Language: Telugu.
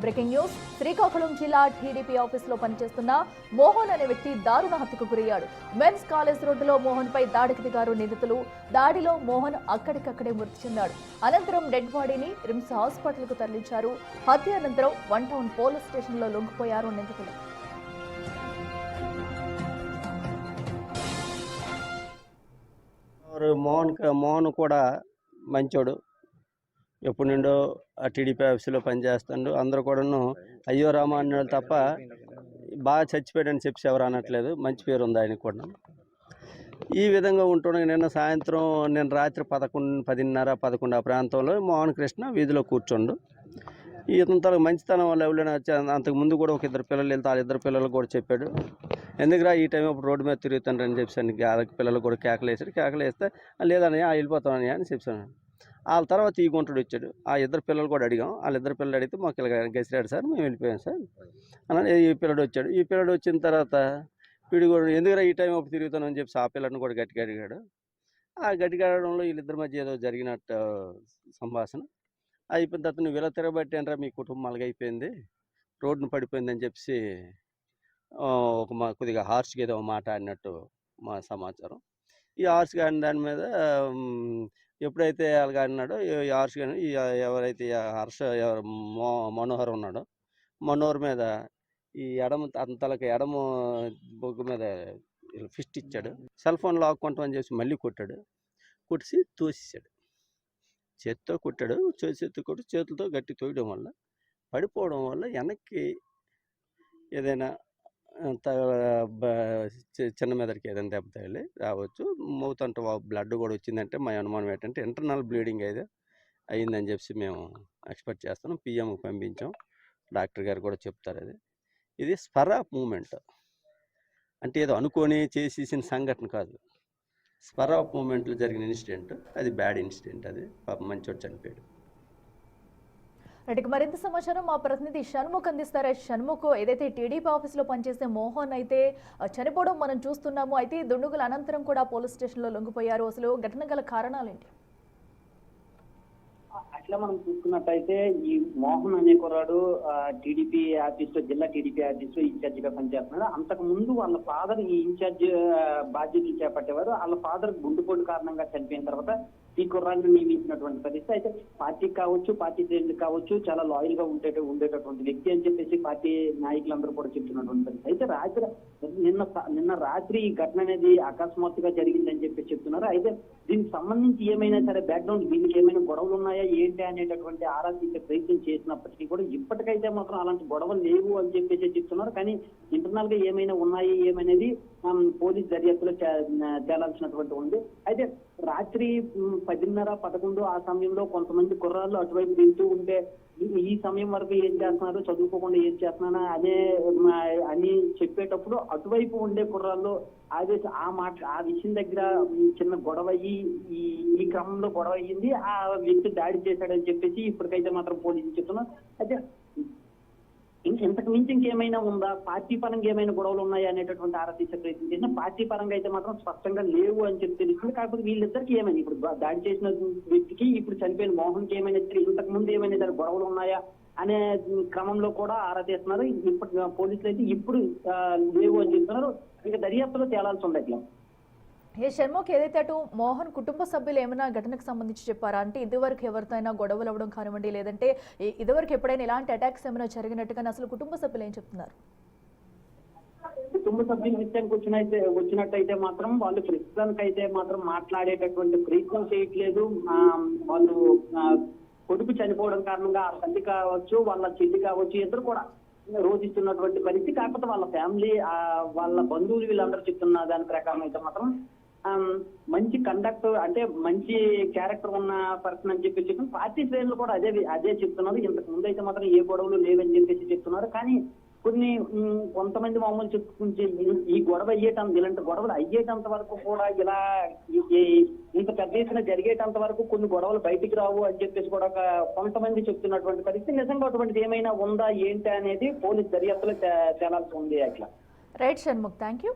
Breaking news. శ్రీకాకుళం జిల్లా టీడీపీ ఆఫీసులో పనిచేస్తున్న మోహన్ అనే వ్యక్తి దారుణ హత్యకు గురయ్యాడు. మెన్స్ కాలేజ్ రోడ్డులో మోహన్ పై దాడికి దిగారు నిందితులు. దాడిలో మోహన్ అక్కడికక్కడే మృతి చెందాడు. అనంతరం డెడ్ బాడీని రిమ్స్ హాస్పిటల్కు తరలించారు. హత్య అనంతరం 1 టౌన్ పోలీస్ స్టేషన్లో లొంగిపోయారు నిందితులు. మోహన్ కూడా మంచోడు. ఎప్పుడు నుండో ఆ టీడీపీ ఆఫీసులో పనిచేస్తాడు. అందరూ కూడాను అయ్యో రామ అన్నాడు తప్ప బాగా చచ్చిపోయాడని చెప్పి ఎవరు అనట్లేదు. మంచి పేరు ఉంది ఆయనకు కూడా. ఈ విధంగా ఉంటుండగా నేను రాత్రి 10:30, 11 ఆ ప్రాంతంలో మోహన్ కృష్ణ వీధిలో కూర్చోండు. ఇతను మంచితనం వల్ల ఎవరైనా అంతకుముందు కూడా ఒక 2 పిల్లలు వెళ్తే ఆ 2 పిల్లలకు కూడా చెప్పాడు, ఎందుకురా ఈ టైం అప్పుడు రోడ్డు మీద తిరుగుతాను చెప్పి పిల్లలు కూడా కేకలేస్తే లేదన్నయ్య వెళ్ళిపోతానయ్య అని చెప్పాను. వాళ్ళ తర్వాత ఈ గుంటడు వచ్చాడు. ఆ 2 పిల్లలు కూడా అడిగాం. వాళ్ళ 2 పిల్లలు అడిగితే మాకు ఇలా గసిరాడు సార్, మేము వెళ్ళిపోయాం సార్ అని ఈ పిల్లడు వచ్చాడు. ఈ పిల్లడు వచ్చిన తర్వాత వీడు కూడా ఎందుకురా ఈ టైం అప్పుడు తిరుగుతానని చెప్పి ఆ పిల్లడిని కూడా గట్టిగా అడిగాడు. ఆ గట్టిగా అడగడంలో వీళ్ళిద్దరి మధ్య ఏదో జరిగినట్టు సంభాషణ అయిపోయిన తర్వాత నువ్వు ఇలా తిరగబట్టి అంటారా మీ కుటుంబం అలగైపోయింది, రోడ్డును పడిపోయిందని చెప్పి కొద్దిగా హార్ష్గా ఏదో మాట్లాడినట్టు మా సమాచారం. ఈ హార్ష్గా ఆడిన దాని మీద ఎప్పుడైతే అలాగ ఆడినాడో ఈ హార్ష్గా ఎవరైతే మనోహర్ ఉన్నాడో మనోహర్ మీద ఈ తనకి ఎడమ బొగ్గు మీద ఫిస్ట్ ఇచ్చాడు. సెల్ ఫోన్ లాక్కుంటామని చెప్పి మళ్ళీ కొట్టాడు. కొట్టి తోసేసాడు. చేతితో కొట్టాడు. చేతులతో గట్టి తోయడం వల్ల పడిపోవడం వల్ల వెనక్కి ఏదైనా చిన్న మెదడుకి ఏదైనా దెబ్బ తగిలి రావచ్చు. మౌత్ అంటే బ్లడ్ కూడా వచ్చిందంటే మా అనుమానం ఏంటంటే ఇంటర్నల్ బ్లీడింగ్ అయితే అయ్యిందని చెప్పి మేము ఎక్స్పెక్ట్ చేస్తున్నాం. పిఎంకి పంపించాం. డాక్టర్ గారు కూడా చెప్తారు. ఇది స్పర్ ఆఫ్ మూమెంట్ అంటే ఏదో అనుకొని చేసేసిన సంఘటన కాదు. స్పర్ ఆఫ్ మూమెంట్లో జరిగిన ఇన్సిడెంట్. అది బ్యాడ్ ఇన్సిడెంట్. అది పాపం మంచోడు చనిపోయాడు. వాటికి మరింత సమాచారం మా ప్రతినిధి షణ్ముఖ్ అందిస్తారు. షణ్ముఖ్, ఏదైతే టీడీపీ ఆఫీసులో పనిచేసే మోహన్ అయితే చనిపోవడం మనం చూస్తున్నాము. అయితే దుండుగుల అనంతరం కూడా పోలీస్ స్టేషన్లో లొంగిపోయారు. అసలు ఘటన గల కారణాలేంటి? అట్లా మనం చూసుకున్నట్టయితే ఈ మోహన్ అనే కుర్రాడు టీడీపీ ఆఫీస్ లో, జిల్లా టీడీపీ ఆఫీస్ లో ఇన్ఛార్జ్ గా పనిచేస్తున్నాడు. అంతకు ముందు వాళ్ళ ఫాదర్ ఈ ఇన్ఛార్జ్ బాధ్యతలు చేపట్టేవారు. వాళ్ళ ఫాదర్ గుండెపోటు కారణంగా చనిపోయిన తర్వాత ఈ కుర్రాన్ని నియమించినటువంటి పరిస్థితి. అయితే పార్టీకి కావచ్చు, పార్టీ శ్రేణులు కావచ్చు, చాలా లాయల్ గా ఉండేటటువంటి వ్యక్తి అని చెప్పేసి పార్టీ నాయకులందరూ కూడా చెప్తున్నటువంటి పరిస్థితి. అయితే నిన్న రాత్రి ఈ ఘటన అనేది అకస్మాత్తుగా జరిగిందని చెప్పి చెప్తున్నారు. అయితే దీనికి సంబంధించి ఏమైనా సరే బ్యాక్గ్రౌండ్, దీనికి ఏమైనా గొడవలు ఉన్నాయా ఏంటి అనేటటువంటి ఆరా తీసే ప్రయత్నం చేసినప్పటికీ కూడా ఇప్పటికైతే మాత్రం అలాంటి గొడవలు లేవు అని చెప్పేసి చెప్తున్నారు. కానీ ఇంటర్నల్ గా ఏమైనా ఉన్నాయి ఏమనేది పోలీస్ దర్యాప్తులో తేలాల్సినటువంటి ఉంది. అయితే రాత్రి 10:30, 11 ఆ సమయంలో కొంతమంది కుర్రాళ్ళు అటువైపు వెళ్తూ ఉంటే ఈ సమయం వరకు ఏం చేస్తున్నారు, చదువుకోకుండా ఏం చేస్తున్నారా అని చెప్పేటప్పుడు అటువైపు ఉండే కుర్రాళ్ళు ఆ విషయం దగ్గర చిన్న గొడవ అయ్యి ఈ క్రమంలో గొడవ అయ్యింది. ఆ వ్యక్తి దాడి చేశాడని చెప్పేసి ఇప్పటికైతే మాత్రం పోలీసులు చెప్తున్నారు. అయితే ఇంతకు మించి ఇంకేమైనా ఉందా, పార్టీ పరంగా ఏమైనా గొడవలు ఉన్నాయా అనేటటువంటి ఆరా తీసే ప్రయత్నం చేసిన పార్టీ పరంగా అయితే మాత్రం స్పష్టంగా లేవు అని చెప్పి తెలుస్తుంది. కాకపోతే వీళ్ళిద్దరికి ఏమైనా, ఇప్పుడు దాడి చేసిన వ్యక్తికి, ఇప్పుడు చనిపోయిన మోహన్ కి ఏమైనా ఇంతకు ముందు ఏమైనా సరే గొడవలు ఉన్నాయా అనే క్రమంలో కూడా ఆరా తీస్తున్నారు. ఇప్పుడు పోలీసులు అయితే ఇప్పుడు లేవు అని చెప్తున్నారు. ఇంకా దర్యాప్తులో తేలాల్సి ఉంది. అట్లా షణ్ముఖ్, ఏదైతే అటు మోహన్ కుటుంబ సభ్యులు ఏమైనా ఘటనకు సంబంధించి చెప్పారా? అంటే ఇదివరకు ఎవరితోనైనా గొడవలు అవ్వడం కానివ్వండి, లేదంటే ఇదివరకు ఎప్పుడైనా ఇలాంటి అటాక్స్ ఏమైనా జరిగినట్టుగా అసలు కుటుంబ సభ్యులు ఏం చెప్తున్నారు? కుటుంబ సభ్యుల విషయానికి వచ్చినట్టయితే మాత్రం వాళ్ళు ప్రస్తుతానికైతే మాత్రం మాట్లాడేటటువంటి ప్రయత్నం చేయట్లేదు. వాళ్ళు కొడుకు చనిపోవడం కారణంగా ఆ తల్లి కావచ్చు, వాళ్ళ చెల్లి కావచ్చు, ఇద్దరు కూడా రోధిస్తున్నటువంటి పరిస్థితి. కాకపోతే వాళ్ళ ఫ్యామిలీ, వాళ్ళ బంధువులు వీళ్ళందరూ చెప్తున్న దాని ప్రకారం అయితే మాత్రం మంచి కండక్ట్, అంటే మంచి క్యారెక్టర్ ఉన్న పర్సన్ అని చెప్పి చెప్తున్నారు. పార్టీ శ్రేణులు కూడా అదే చెప్తున్నారు. ఇంతకు ముందు అయితే మాత్రం ఏ గొడవలు లేవని చెప్పేసి చెప్తున్నారు. కానీ కొంతమంది మామూలు చెప్పుకుంటే ఈ గొడవ ఇలాంటి గొడవలు అయ్యేటంత వరకు కూడా ఇలా ఇంత పెద్ద ఎత్తున జరిగేటంత వరకు కొన్ని గొడవలు బయటికి రావు అని చెప్పేసి కూడా కొంతమంది చెప్తున్నటువంటి పరిస్థితి. నిజంగా అటువంటిది ఏమైనా ఉందా ఏంటి అనేది పోలీస్ దర్యాప్తులో తేలాల్సి ఉంది. అట్లా రైట్ షణ్ముఖ్, థ్యాంక్ యూ.